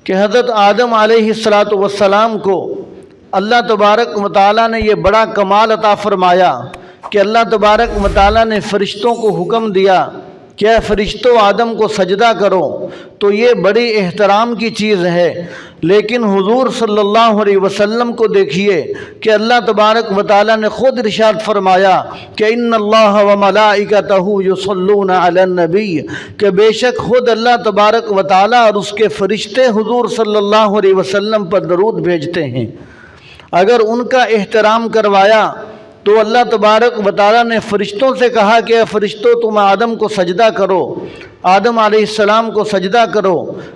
کہ حضرت آدم علیہ السلام کو اللہ تبارک و تعالیٰ نے یہ بڑا کمال عطا فرمایا کہ اللہ تبارک و تعالیٰ نے فرشتوں کو حکم دیا کہ اے فرشتوں آدم کو سجدہ کرو، تو یہ بڑی احترام کی چیز ہے۔ لیکن حضور صلی اللہ علیہ وسلم کو دیکھیے کہ اللہ تبارک و تعالیٰ نے خود ارشاد فرمایا کہ ان اللہ و ملائکتہ یصلون علی النبی، کہ بے شک خود اللہ تبارک و تعالیٰ اور اس کے فرشتے حضور صلی اللہ علیہ وسلم پر درود بھیجتے ہیں۔ اگر ان کا احترام کروایا تو اللہ تبارک و تعالیٰ نے فرشتوں سے کہا کہ اے فرشتوں تم آدم کو سجدہ کرو، آدم علیہ السلام کو سجدہ کرو،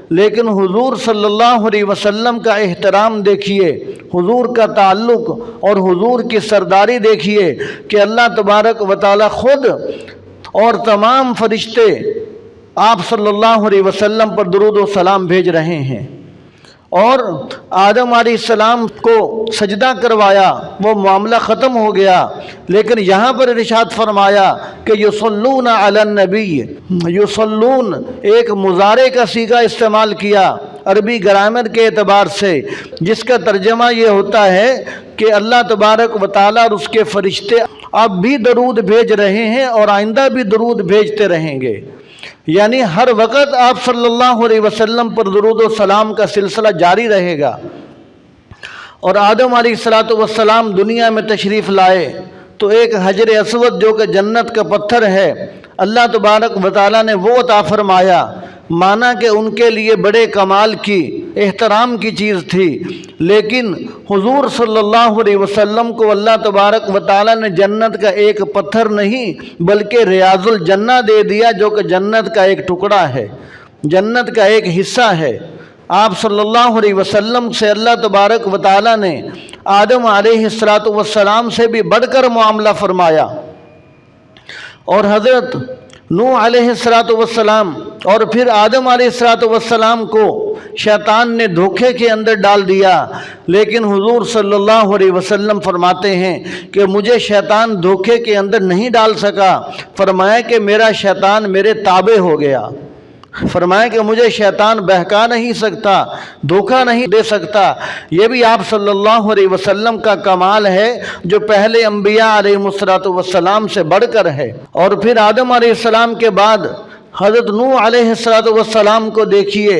لیکن حضور صلی اللہ علیہ وسلم کا احترام دیکھیے، حضور کا تعلق اور حضور کی سرداری دیکھیے کہ اللہ تبارک و تعالیٰ خود اور تمام فرشتے آپ صلی اللہ علیہ وسلم پر درود و سلام بھیج رہے ہیں، اور آدم علیہ السلام کو سجدہ کروایا، وہ معاملہ ختم ہو گیا۔ لیکن یہاں پر ارشاد فرمایا کہ یصلون علی النبی، یصلون ایک مضارع کا صیغہ استعمال کیا عربی گرامر کے اعتبار سے، جس کا ترجمہ یہ ہوتا ہے کہ اللہ تبارک و تعالیٰ اور اس کے فرشتے اب بھی درود بھیج رہے ہیں اور آئندہ بھی درود بھیجتے رہیں گے، یعنی ہر وقت آپ صلی اللہ علیہ وسلم پر درود و سلام کا سلسلہ جاری رہے گا۔ اور آدم علیہ السلام دنیا میں تشریف لائے تو ایک حجر اسود جو کہ جنت کا پتھر ہے، اللہ تبارک و تعالیٰ نے وہ عطا فرمایا، مانا کہ ان کے لیے بڑے کمال کی احترام کی چیز تھی۔ لیکن حضور صلی اللہ علیہ وسلم کو اللہ تبارک و تعالیٰ نے جنت کا ایک پتھر نہیں بلکہ ریاض الجنہ دے دیا، جو کہ جنت کا ایک ٹکڑا ہے، جنت کا ایک حصہ ہے۔ آپ صلی اللہ علیہ وسلم سے اللہ تبارک و تعالیٰ نے آدم علیہ السلام سے بھی بڑھ کر معاملہ فرمایا، اور حضرت نوح علیہ السلام اور پھر آدم علیہ السلام کو شیطان نے دھوکے کے اندر ڈال دیا، لیکن حضور صلی اللہ علیہ وسلم فرماتے ہیں کہ مجھے شیطان دھوکے کے اندر نہیں ڈال سکا، فرمایا کہ میرا شیطان میرے تابع ہو گیا، فرمایا کہ مجھے شیطان بہکا نہیں سکتا، دھوکہ نہیں دے سکتا۔ یہ بھی آپ صلی اللہ علیہ وسلم کا کمال ہے جو پہلے انبیاء علیہ السلام سے بڑھ کر ہے۔ اور پھر آدم علیہ السلام کے بعد حضرت نوح علیہ السلام کو دیکھیے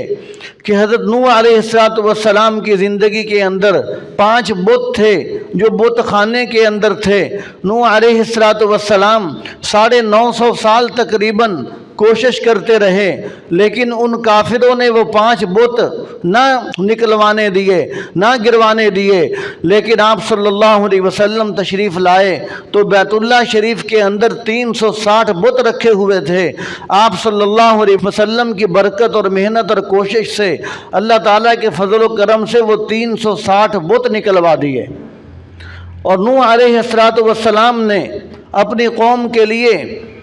کہ حضرت نوح علیہ السلام کی زندگی کے اندر 5 بت تھے جو بت خانے کے اندر تھے۔ نوح علیہ السلام 950 سال تقریباً کوشش کرتے رہے، لیکن ان کافروں نے وہ 5 بت نہ نکلوانے دیے، نہ گروانے دیے۔ لیکن آپ صلی اللہ علیہ وسلم تشریف لائے تو بیت اللہ شریف کے اندر 360 بت رکھے ہوئے تھے۔ آپ صلی اللہ علیہ وسلم کی برکت اور محنت اور کوشش سے اللہ تعالیٰ کے فضل و کرم سے وہ 360 بت نکلوا دیے۔ اور نوح علیہ السلام نے اپنی قوم کے لیے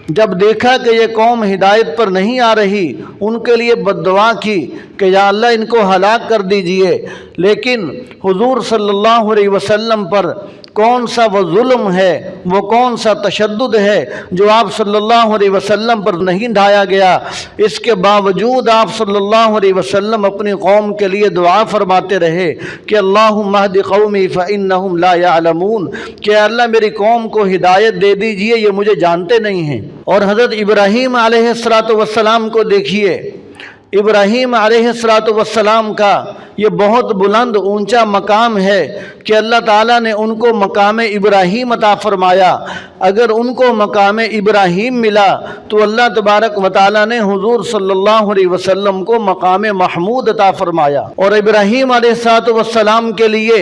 جب دیکھا کہ یہ قوم ہدایت پر نہیں آ رہی، ان کے لیے بد دعا کی کہ یا اللہ ان کو ہلاک کر دیجئے، لیکن حضور صلی اللہ علیہ وسلم پر کون سا وہ ظلم ہے، وہ کون سا تشدد ہے جو آپ صلی اللہ علیہ وسلم پر نہیں ڈھایا گیا۔ اس کے باوجود آپ صلی اللہ علیہ وسلم اپنی قوم کے لیے دعا فرماتے رہے کہ اللہم اہد قومی فإنہم لا یعلمون، کہ اللہ میری قوم کو ہدایت دے دیجئے، یہ مجھے جانتے نہیں ہیں۔ اور حضرت ابراہیم علیہ السلام کو دیکھیے، ابراہیم علیہ السلام کا یہ بہت بلند اونچا مقام ہے کہ اللہ تعالیٰ نے ان کو مقام ابراہیم عطا فرمایا۔ اگر ان کو مقام ابراہیم ملا تو اللہ تبارک و تعالیٰ نے حضور صلی اللہ علیہ وسلم کو مقام محمود عطا فرمایا۔ اور ابراہیم علیہ السلام کے لیے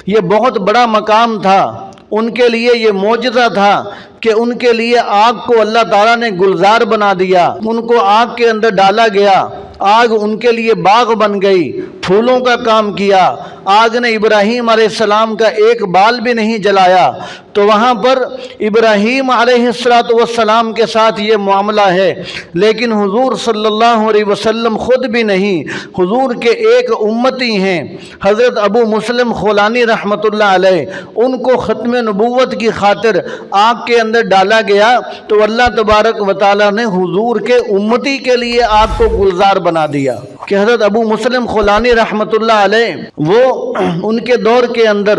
یہ بہت بڑا مقام تھا، ان کے لیے یہ معجزہ تھا کہ ان کے لیے آگ کو اللہ تعالیٰ نے گلزار بنا دیا، ان کو آگ کے اندر ڈالا گیا، آگ ان کے لیے باغ بن گئی، پھولوں کا کام کیا، آگ نے ابراہیم علیہ السلام کا ایک بال بھی نہیں جلایا۔ تو وہاں پر ابراہیم علیہ السلام کے ساتھ یہ معاملہ ہے، لیکن حضور صلی اللہ علیہ وسلم خود بھی نہیں، حضور کے ایک امتی ہیں حضرت ابو مسلم خولانی رحمۃ اللہ علیہ، ان کو ختم نبوت کی خاطر آگ کے اندر ڈالا گیا تو اللہ تبارک و تعالیٰ نے حضور کے امتی کے لیے آگ کو گلزار بنا دیا۔ کہ حضرت ابو مسلم خولانی رحمتullah علیہ وہ ان کے دور کے اندر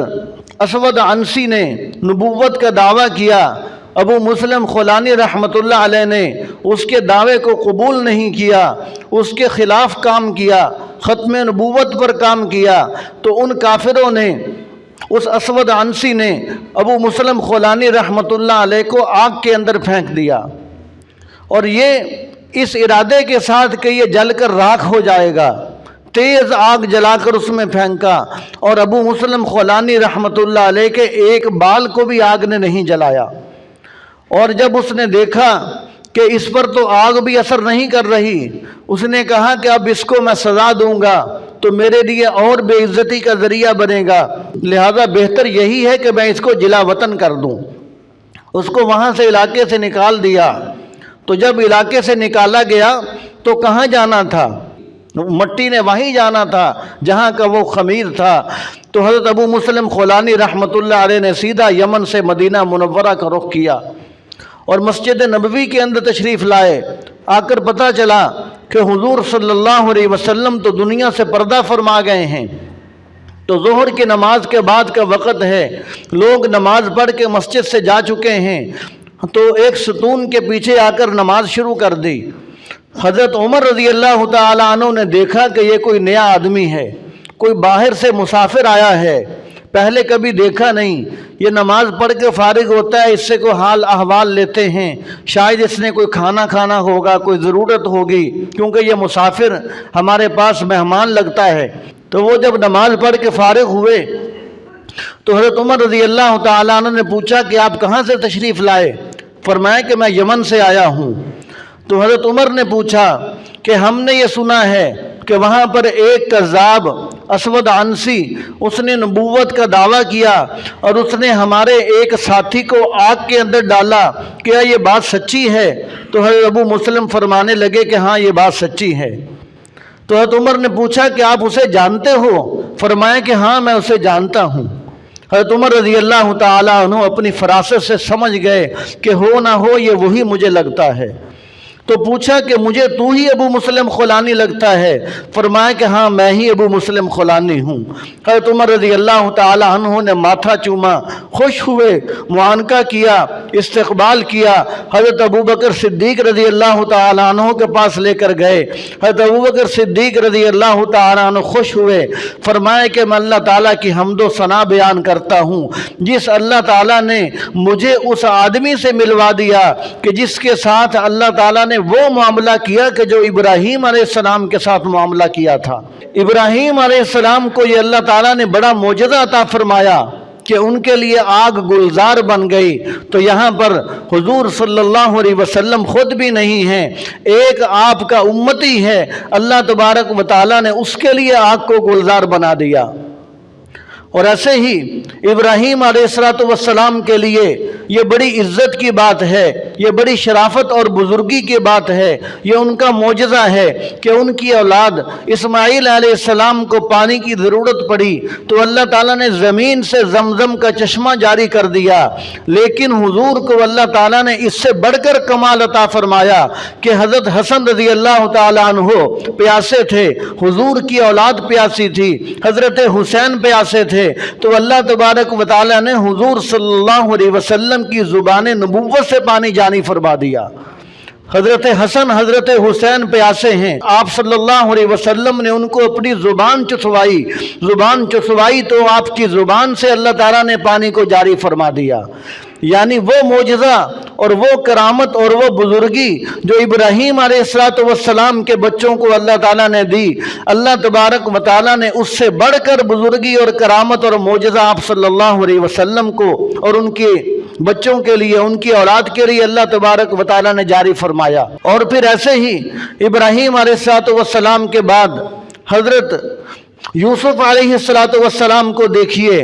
اسود عنسی نے نبوت کا دعویٰ کیا، ابو مسلم خولانی رحمتullah علیہ نے اس کے دعوے کو قبول نہیں کیا، اس کے خلاف کام کیا، ختم نبوت پر کام کیا، تو ان کافروں نے، اس اسود عنسی نے ابو مسلم خولانی رحمتullah علیہ کو آگ کے اندر پھینک دیا، اور یہ اس ارادے کے ساتھ کہ یہ جل کر راکھ ہو جائے گا، تیز آگ جلا کر اس میں پھینکا، اور ابو مسلم خولانی رحمتullah علیہ کے ایک بال کو بھی آگ نے نہیں جلایا۔ اور جب اس نے دیکھا کہ اس پر تو آگ بھی اثر نہیں کر رہی، اس نے کہا کہ اب اس کو میں سزا دوں گا تو میرے لیے اور بے عزتی کا ذریعہ بنے گا، لہذا بہتر یہی ہے کہ میں اس کو جلا وطن کر دوں۔ اس کو وہاں سے علاقے سے نکال دیا۔ تو جب علاقے سے نکالا گیا تو کہاں جانا تھا؟ مٹی نے وہیں جانا تھا جہاں کا وہ خمیر تھا۔ تو حضرت ابو مسلم خولانی رحمتullah علیہ نے سیدھا یمن سے مدینہ منورہ کا رخ کیا اور مسجد نبوی کے اندر تشریف لائے۔ آ کر پتہ چلا کہ حضور صلی اللہ علیہ وسلم تو دنیا سے پردہ فرما گئے ہیں، تو ظہر کی نماز کے بعد کا وقت ہے، لوگ نماز پڑھ کے مسجد سے جا چکے ہیں، تو ایک ستون کے پیچھے آ کر نماز شروع کر دی۔ حضرت عمر رضی اللہ تعالیٰ عنہ نے دیکھا کہ یہ کوئی نیا آدمی ہے، کوئی باہر سے مسافر آیا ہے، پہلے کبھی دیکھا نہیں، یہ نماز پڑھ کے فارغ ہوتا ہے، اس سے کوئی حال احوال لیتے ہیں، شاید اس نے کوئی کھانا کھانا ہوگا، کوئی ضرورت ہوگی، کیونکہ یہ مسافر ہمارے پاس مہمان لگتا ہے۔ تو وہ جب نماز پڑھ کے فارغ ہوئے تو حضرت عمر رضی اللہ تعالیٰ عنہ نے پوچھا کہ آپ کہاں سے تشریف لائے؟ فرمایا کہ میں یمن سے آیا ہوں۔ تو حضرت عمر نے پوچھا کہ ہم نے یہ سنا ہے کہ وہاں پر ایک کذاب اسود عنسی، اس نے نبوت کا دعویٰ کیا اور اس نے ہمارے ایک ساتھی کو آگ کے اندر ڈالا، کیا یہ بات سچی ہے؟ تو حضرت ابو مسلم فرمانے لگے کہ ہاں یہ بات سچی ہے۔ تو حضرت عمر نے پوچھا کہ آپ اسے جانتے ہو؟ فرمایا کہ ہاں میں اسے جانتا ہوں۔ حضرت عمر رضی اللہ تعالیٰ عنہ اپنی فراست سے سمجھ گئے کہ ہو نہ ہو یہ وہی مجھے لگتا ہے۔ تو پوچھا کہ مجھے تو ہی ابو مسلم خولانی لگتا ہے؟ فرمایا کہ ہاں میں ہی ابو مسلم خولانی ہوں۔ حضرت عمر رضی اللہ تعالیٰ عنہ نے ماتھا چوما، خوش ہوئے، معانقہ کیا، استقبال کیا، حضرت ابوبکر صدیق رضی اللہ تعالیٰ عنہ کے پاس لے کر گئے۔ حضرت ابوبکر صدیق رضی اللہ تعالیٰ عنہ خوش ہوئے، فرمایا کہ میں اللہ تعالیٰ کی حمد و ثنا بیان کرتا ہوں، جس اللہ تعالیٰ نے مجھے اس آدمی سے ملوا دیا کہ جس کے ساتھ اللہ تعالیٰ نے وہ معاملہ کیا کہ جو ابراہیم علیہ السلام کے ساتھ معاملہ کیا تھا۔ ابراہیم علیہ السلام کو یہ اللہ تعالیٰ نے بڑا معجزہ عطا فرمایا کہ ان کے لیے آگ گلزار بن گئی۔ تو یہاں پر حضور صلی اللہ علیہ وسلم خود بھی نہیں ہیں، ایک آپ کا امتی ہے، اللہ تبارک و تعالیٰ نے اس کے لیے آگ کو گلزار بنا دیا۔ اور ایسے ہی ابراہیم علیہ السلام کے لیے یہ بڑی عزت کی بات ہے، یہ بڑی شرافت اور بزرگی کی بات ہے، یہ ان کا معجزہ ہے کہ ان کی اولاد اسماعیل علیہ السلام کو پانی کی ضرورت پڑی تو اللہ تعالیٰ نے زمین سے زمزم کا چشمہ جاری کر دیا، لیکن حضور کو اللہ تعالیٰ نے اس سے بڑھ کر کمال عطا فرمایا کہ حضرت حسن رضی اللہ تعالیٰ عنہ پیاسے تھے، حضور کی اولاد پیاسی تھی، حضرت حسین پیاسے تھے، تو اللہ تبارک و تعالیٰ نے حضور صلی اللہ علیہ وسلم کی زبان نبوت سے پانی جاری فرما دیا۔ حضرت حسن حضرت حسین پیاسے ہیں، آپ صلی اللہ علیہ وسلم نے ان کو اپنی زبان چسوائی تو آپ کی زبان سے اللہ تعالیٰ نے پانی کو جاری فرما دیا۔ یعنی وہ معجزہ اور وہ کرامت اور وہ بزرگی جو ابراہیم علیہ السلام کے بچوں کو اللہ تعالیٰ نے دی، اللہ تبارک و تعالیٰ نے اس سے بڑھ کر بزرگی اور کرامت اور معجزہ آپ صلی اللہ علیہ وسلم کو اور ان کے بچوں کے لیے، ان کی اولاد کے لیے اللہ تبارک و تعالیٰ نے جاری فرمایا۔ اور پھر ایسے ہی ابراہیم علیہ السلام کے بعد حضرت یوسف علیہ السلام کو دیکھیے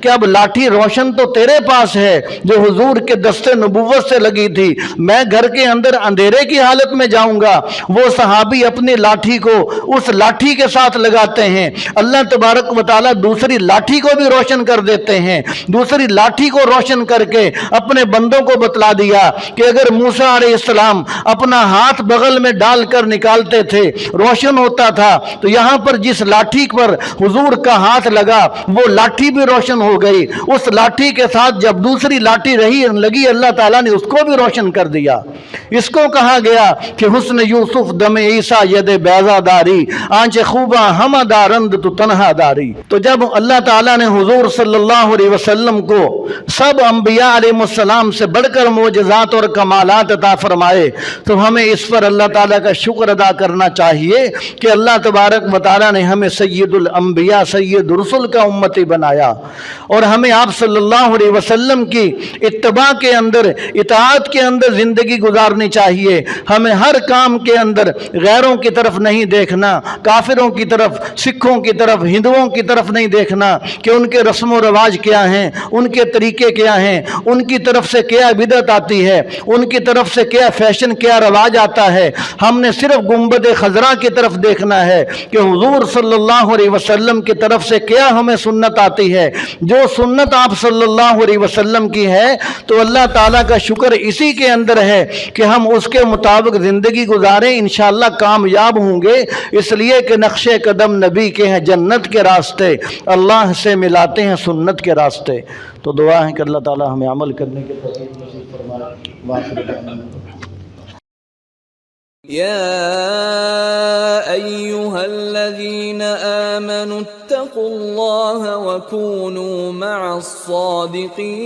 کہ اب لاٹھی روشن تو تیرے پاس ہے جو حضور کے دستے نبوت سے لگی تھی، میں گھر کے اندر اندھیرے کی حالت میں جاؤں گا؟ وہ صحابی اپنی لاٹھی کو اس لاٹھی کے ساتھ لگاتے ہیں، اللہ تبارک و تعالیٰ دوسری لاٹھی کو بھی روشن کر دیتے ہیں۔ دوسری لاٹھی کو روشن کر کے اپنے بندوں کو بتلا دیا کہ اگر موسیٰ علیہ السلام اپنا ہاتھ بغل میں ڈال کر نکالتے تھے روشن ہوتا تھا، تو یہاں پر جس لاٹھی پر حضور کا ہاتھ لگا وہ لاٹھی بھی روشن ہو گئی۔ اس لاٹھی کے ساتھ جب دوسری لاٹھی لگی اللہ تعالیٰ نے اس کو بھی روشن کر دیا۔ اس کو کہا گیا کہ حسن یوسف دم عیسیٰ ید بیضا داری، آنچ خوباں ہم دارند تو تنہا داری۔ تو جب اللہ تعالیٰ نے حضور صلی اللہ علیہ وسلم کو سب انبیاء علیہ السلام سے بڑھ کر معجزات اور کمالات عطا فرمائے تو ہمیں اس پر اللہ تعالیٰ کا شکر ادا کرنا چاہیے کہ اللہ تبارک و تعالیٰ نے ہمیں سید الانبیاء سید رسول کا امتی بنایا، اور ہمیں آپ صلی اللہ علیہ وسلم کی اتباع کے اندر اطاعت کے اندر زندگی گزارنی چاہیے۔ ہمیں ہر کام کے اندر غیروں کی طرف نہیں دیکھنا، کافروں کی طرف، سکھوں کی طرف، ہندوؤں کی طرف نہیں دیکھنا کہ ان کے رسم و رواج کیا ہیں، ان کے طریقے کیا ہیں، ان کی طرف سے کیا بدعت آتی ہے، ان کی طرف سے کیا فیشن، کیا رواج آتا ہے۔ ہم نے صرف گنبد خضرا کی طرف دیکھنا ہے کہ حضور صلی اللہ علیہ وسلم کی طرف سے کیا ہمیں سنت آتی ہے۔ جو سنت آپ صلی اللہ علیہ وسلم کی ہے تو اللہ تعالیٰ کا شکر اسی کے اندر ہے کہ ہم اس کے مطابق زندگی گزاریں، انشاءاللہ کامیاب ہوں گے، اس لیے کہ نقش قدم نبی کے ہیں جنت کے راستے، اللہ سے ملاتے ہیں سنت کے راستے۔ تو دعا ہے کہ اللہ تعالیٰ ہمیں عمل کرنے کے توفیق نصیب فرمائے۔ وآخر دعوانا يا أيها الذين آمنوا اتقوا الله وكونوا مع الصادقين